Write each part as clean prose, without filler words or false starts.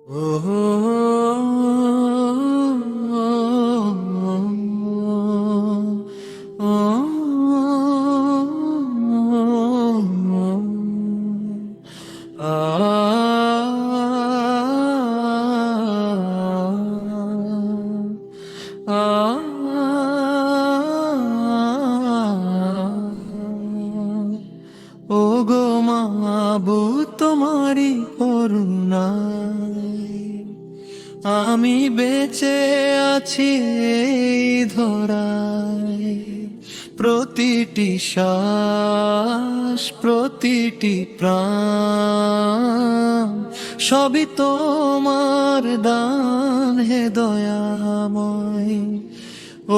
ওগো মাবুদ তোমারি করুণায় আমি বেঁচে আছি এই ধরায়। প্রতিটি শ্বাস প্রতিটি প্রাণ সবই তোমার দান হে দয়াময়।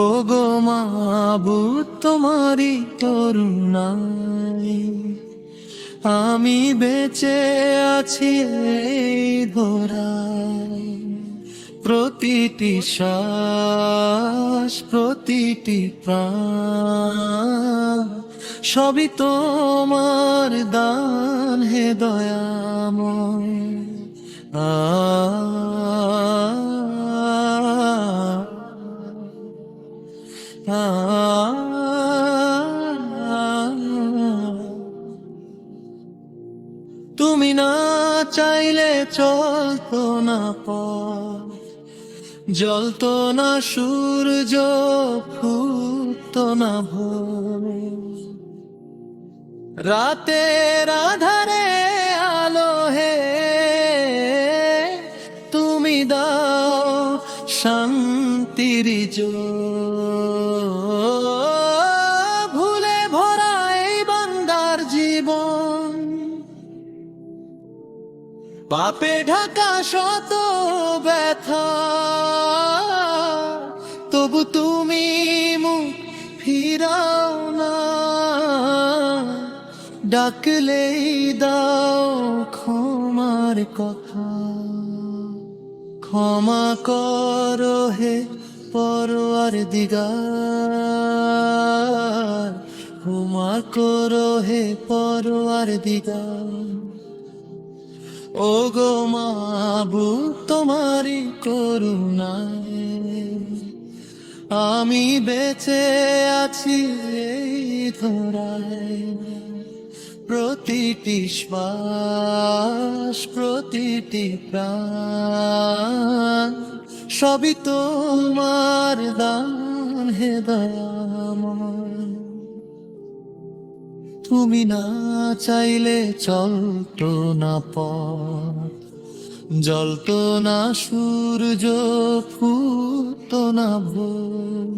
ওগো মাবুদ তোমারি করুণায় আমি বেঁচে আছি এই ধরায়। প্রতিটি শ্বাস প্রতিটি প্রাণ সবই তোমার দান হে দয়াময়। তুমি না চাইলে চলতো না পথ, জ্বলতো না সূর্য, ফুটতো না ভোর। রাতের আধারে আলো হে তুমি দাও শান্তির জোর। ভুলে ভরা এই বান্দার জীবন, পাপে ঢাকা শত ব্যথা, তবু তুমি মুখ ফিরাও না। ডাকলেই দাও ক্ষমার কথা, ক্ষমা করো হে পরওয়ারদিগার, ক্ষমা করো হে পরওয়ারদিগার। ওগো মাবুদ তোমারি করুণায় আমি বেঁচে আছি এই ধরায়। প্রতিটি শ্বাস প্রতিটি প্রাণ সবই তোমার দান হে দয়াময়। তুমি না চাইলে চলতো না পথ, জ্বলতো না সূর্য, ফুটতো না ভোর।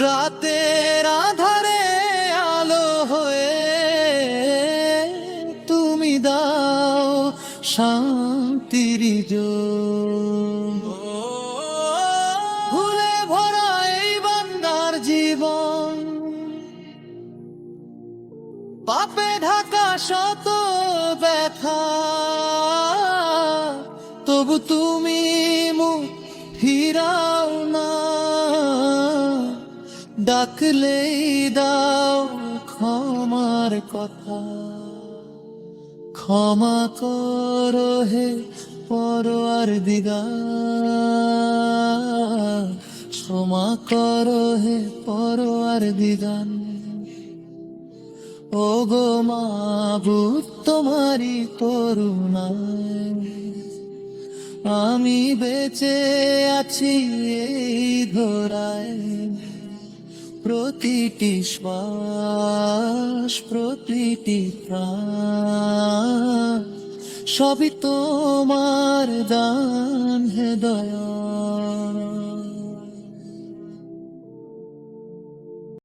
রাতের আধারে আলো হয়ে তুমি দাও শান্তির জোর। ভুলে ভরা এই বান্দার জীবন, পাপে ঢাকা শত ব্যথা, তবু তুমি মুখ ফিরাও না। ডাকলেই দাও ক্ষমার কথা, ক্ষমা করো হে পরওয়ারদিগার, ক্ষমা করো হে পরওয়ারদিগার। ওগো মাবুদ তোমারি করুণায় আমি বেঁচে আছি এই ধরায়। প্রতিটি শ্বাস প্রতিটি প্রাণ সবই তোমার দান হে দয়া।